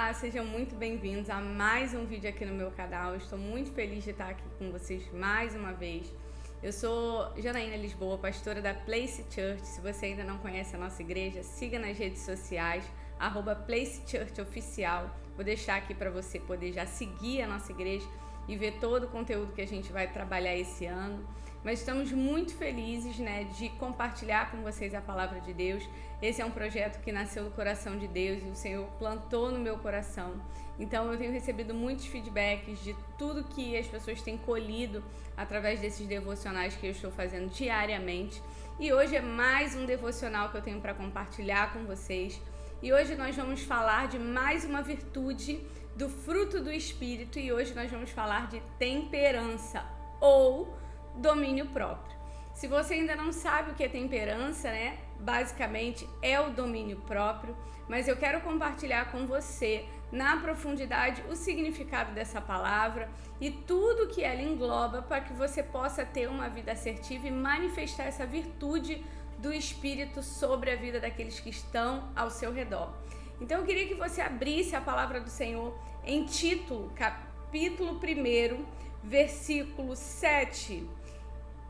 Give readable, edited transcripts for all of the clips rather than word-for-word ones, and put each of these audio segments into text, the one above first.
Olá, sejam muito bem-vindos a mais um vídeo aqui no meu canal. Eu estou muito feliz de estar aqui com vocês mais uma vez. Eu sou Janaína Lisboa, pastora da Place Church. Se você ainda não conhece a nossa igreja, siga nas redes sociais, @Place Church Oficial. Vou deixar aqui para você poder já seguir a nossa igreja e ver todo o conteúdo que a gente vai trabalhar esse ano. Mas estamos muito felizes, de compartilhar com vocês a palavra de Deus. Esse é um projeto que nasceu do coração de Deus e o Senhor plantou no meu coração. Então eu tenho recebido muitos feedbacks de tudo que as pessoas têm colhido através desses devocionais que eu estou fazendo diariamente. E hoje é mais um devocional que eu tenho para compartilhar com vocês. E hoje nós vamos falar de mais uma virtude do fruto do Espírito. E hoje nós vamos falar de temperança ou domínio próprio. Se você ainda não sabe o que é temperança, basicamente é o domínio próprio, mas eu quero compartilhar com você na profundidade o significado dessa palavra e tudo que ela engloba para que você possa ter uma vida assertiva e manifestar essa virtude do Espírito sobre a vida daqueles que estão ao seu redor. Então eu queria que você abrisse a palavra do Senhor em Tito, capítulo 1, versículo 7.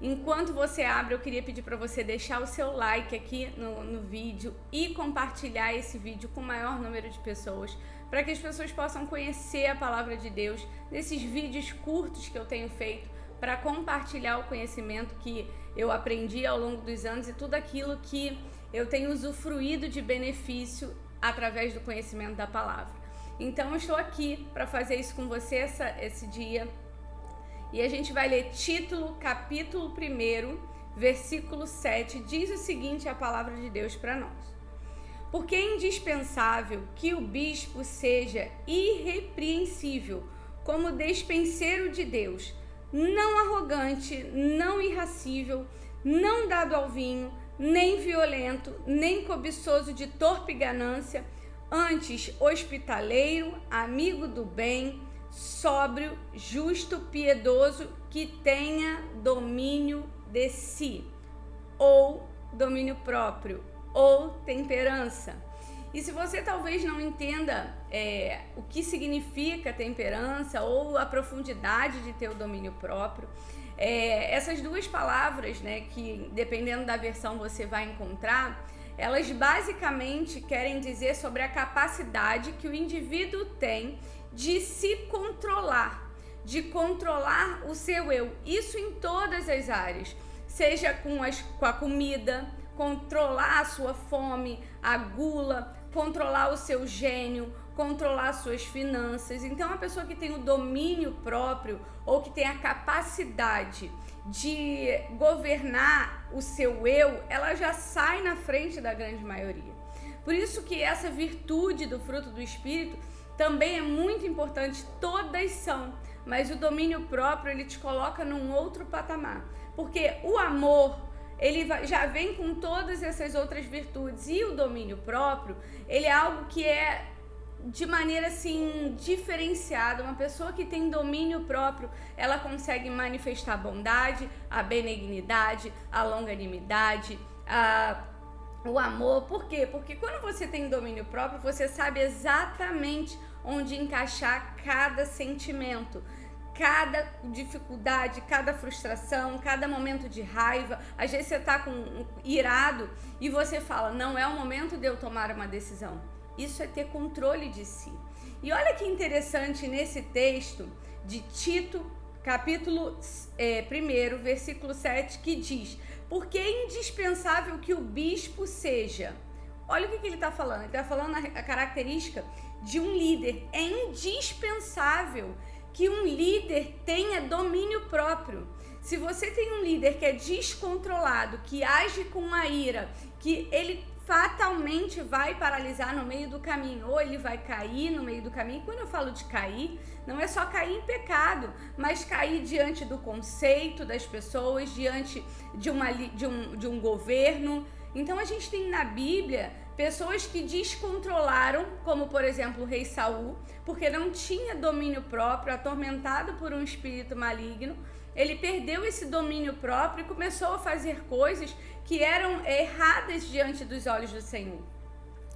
Enquanto você abre, eu queria pedir para você deixar o seu like aqui no vídeo e compartilhar esse vídeo com o maior número de pessoas, para que as pessoas possam conhecer a palavra de Deus nesses vídeos curtos que eu tenho feito para compartilhar o conhecimento que eu aprendi ao longo dos anos e tudo aquilo que eu tenho usufruído de benefício através do conhecimento da palavra. Então eu estou aqui para fazer isso com você esse dia. E a gente vai ler Tito, capítulo 1, versículo 7, diz o seguinte a palavra de Deus para nós. Porque é indispensável que o bispo seja irrepreensível, como despenseiro de Deus, não arrogante, não irascível, não dado ao vinho, nem violento, nem cobiçoso de torpe ganância, antes hospitaleiro, amigo do bem, sóbrio, justo, piedoso, que tenha domínio de si, ou domínio próprio, ou temperança. E se você talvez não entenda o que significa temperança ou a profundidade de ter o domínio próprio, essas duas palavras, que dependendo da versão você vai encontrar, elas basicamente querem dizer sobre a capacidade que o indivíduo tem de se controlar, de controlar o seu eu, isso em todas as áreas, seja com a comida, controlar a sua fome, a gula, controlar o seu gênio, controlar suas finanças. Então a pessoa que tem o domínio próprio ou que tem a capacidade de governar o seu eu, ela já sai na frente da grande maioria. Por isso que essa virtude do fruto do Espírito também é muito importante, todas são, mas o domínio próprio ele te coloca num outro patamar, porque o amor ele já vem com todas essas outras virtudes e o domínio próprio ele é algo que é de maneira assim diferenciada. Uma pessoa que tem domínio próprio, ela consegue manifestar a bondade, a benignidade, a longanimidade, o amor. Por quê? Porque quando você tem domínio próprio, você sabe exatamente onde encaixar cada sentimento, cada dificuldade, cada frustração, cada momento de raiva. Às vezes você está irado e você fala, não é o momento de eu tomar uma decisão. Isso é ter controle de si. E olha que interessante nesse texto de Tito, capítulo 1, versículo 7, que diz: porque é indispensável que o bispo seja. Olha o que ele está falando. Ele está falando a característica de um líder. É indispensável que um líder tenha domínio próprio. Se você tem um líder que é descontrolado, que age com a ira, que ele fatalmente vai paralisar no meio do caminho, ou ele vai cair no meio do caminho. Quando eu falo de cair, não é só cair em pecado, mas cair diante do conceito das pessoas, diante de um governo. Então a gente tem na Bíblia pessoas que descontrolaram, como por exemplo o rei Saul, porque não tinha domínio próprio, atormentado por um espírito maligno. Ele perdeu esse domínio próprio e começou a fazer coisas que eram erradas diante dos olhos do Senhor.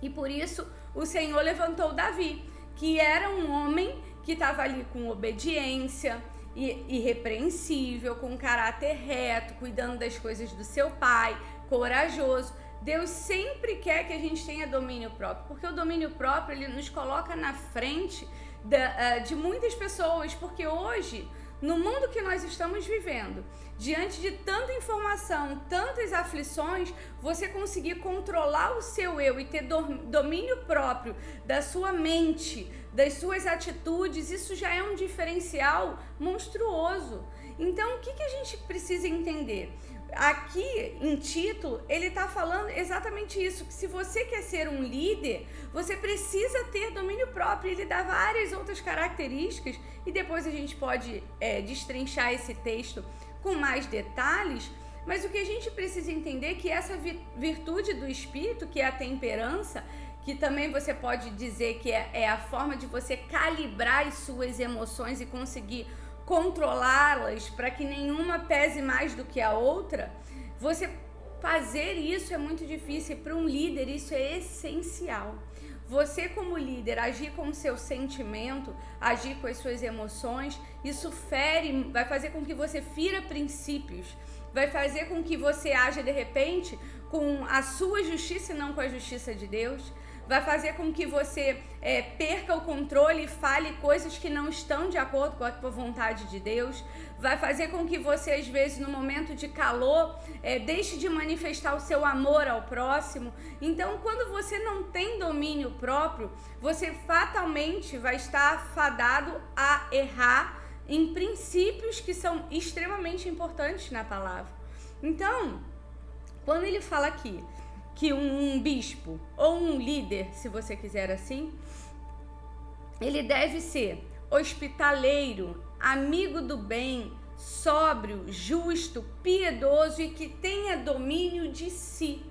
E por isso o Senhor levantou Davi, que era um homem que estava ali com obediência, irrepreensível, com caráter reto, cuidando das coisas do seu pai, corajoso. Deus sempre quer que a gente tenha domínio próprio, porque o domínio próprio ele nos coloca na frente de muitas pessoas, porque hoje, no mundo que nós estamos vivendo, diante de tanta informação, tantas aflições, você conseguir controlar o seu eu e ter domínio próprio da sua mente, das suas atitudes, isso já é um diferencial monstruoso. Então, o que a gente precisa entender? Aqui, em Tito, ele está falando exatamente isso, que se você quer ser um líder, você precisa ter domínio próprio. Ele dá várias outras características e depois a gente pode destrinchar esse texto com mais detalhes, mas o que a gente precisa entender é que essa virtude do Espírito, que é a temperança, que também você pode dizer que é a forma de você calibrar as suas emoções e conseguir controlá-las para que nenhuma pese mais do que a outra, você fazer isso é muito difícil. Para um líder isso é essencial. Você como líder agir com o seu sentimento, agir com as suas emoções, isso vai fazer com que você fira princípios, vai fazer com que você haja de repente com a sua justiça e não com a justiça de Deus, vai fazer com que você perca o controle e fale coisas que não estão de acordo com a vontade de Deus, vai fazer com que você, às vezes, no momento de calor, deixe de manifestar o seu amor ao próximo. Então, quando você não tem domínio próprio, você fatalmente vai estar fadado a errar em princípios que são extremamente importantes na palavra. Então, quando ele fala aqui que um bispo ou um líder, se você quiser assim, ele deve ser hospitaleiro, amigo do bem, sóbrio, justo, piedoso e que tenha domínio de si.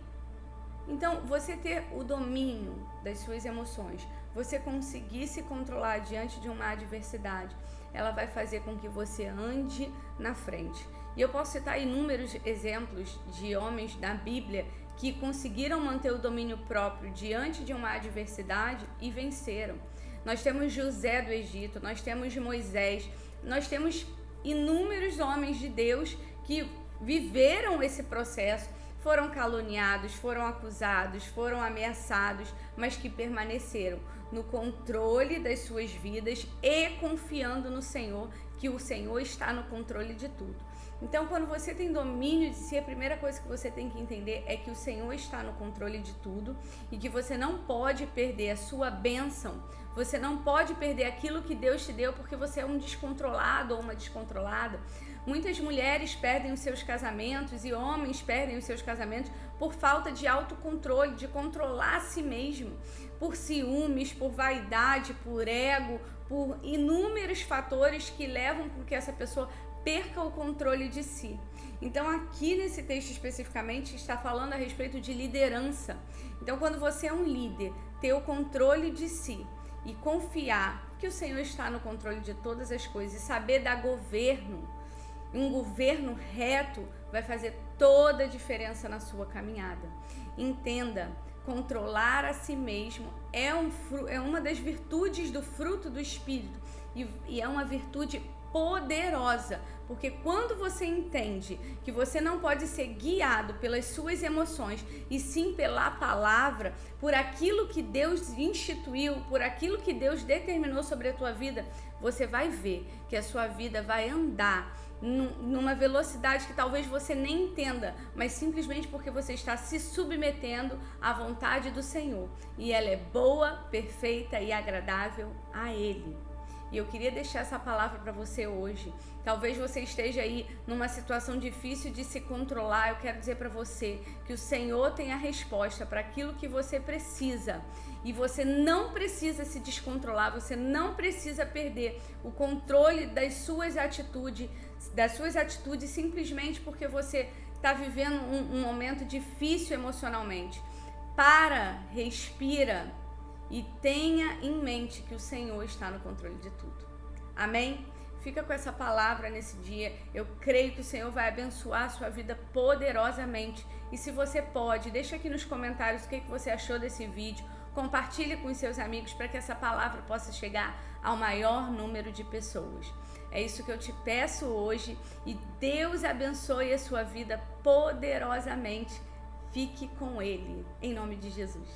Então, você ter o domínio das suas emoções, você conseguir se controlar diante de uma adversidade, ela vai fazer com que você ande na frente. E eu posso citar inúmeros exemplos de homens da Bíblia que conseguiram manter o domínio próprio diante de uma adversidade e venceram. Nós temos José do Egito, nós temos Moisés, nós temos inúmeros homens de Deus que viveram esse processo, foram caluniados, foram acusados, foram ameaçados, mas que permaneceram no controle das suas vidas e confiando no Senhor, que o Senhor está no controle de tudo. Então, quando você tem domínio de si, a primeira coisa que você tem que entender é que o Senhor está no controle de tudo e que você não pode perder a sua bênção, você não pode perder aquilo que Deus te deu porque você é um descontrolado ou uma descontrolada. Muitas mulheres perdem os seus casamentos e homens perdem os seus casamentos por falta de autocontrole, de controlar a si mesmo, por ciúmes, por vaidade, por ego, por inúmeros fatores que levam com que essa pessoa perca o controle de si. Então, aqui nesse texto especificamente está falando a respeito de liderança. Então, quando você é um líder, ter o controle de si e confiar que o Senhor está no controle de todas as coisas e saber dar governo, um governo reto vai fazer toda a diferença na sua caminhada. Entenda, controlar a si mesmo é uma das virtudes do fruto do Espírito e é uma virtude poderosa, porque quando você entende que você não pode ser guiado pelas suas emoções e sim pela palavra, por aquilo que Deus instituiu, por aquilo que Deus determinou sobre a tua vida, você vai ver que a sua vida vai andar numa velocidade que talvez você nem entenda, mas simplesmente porque você está se submetendo à vontade do Senhor, e ela é boa, perfeita e agradável a Ele. E eu queria deixar essa palavra para você hoje. Talvez você esteja aí numa situação difícil de se controlar. Eu quero dizer para você que o Senhor tem a resposta para aquilo que você precisa. E você não precisa se descontrolar, você não precisa perder o controle das suas atitudes simplesmente porque você está vivendo um momento difícil emocionalmente. Para, respira e tenha em mente que o Senhor está no controle de tudo. Amém? Fica com essa palavra nesse dia. Eu creio que o Senhor vai abençoar a sua vida poderosamente. E se você pode, deixa aqui nos comentários o que você achou desse vídeo. compartilhe com os seus amigos para que essa palavra possa chegar ao maior número de pessoas. É isso que eu te peço hoje e Deus abençoe a sua vida poderosamente. Fique com Ele, em nome de Jesus.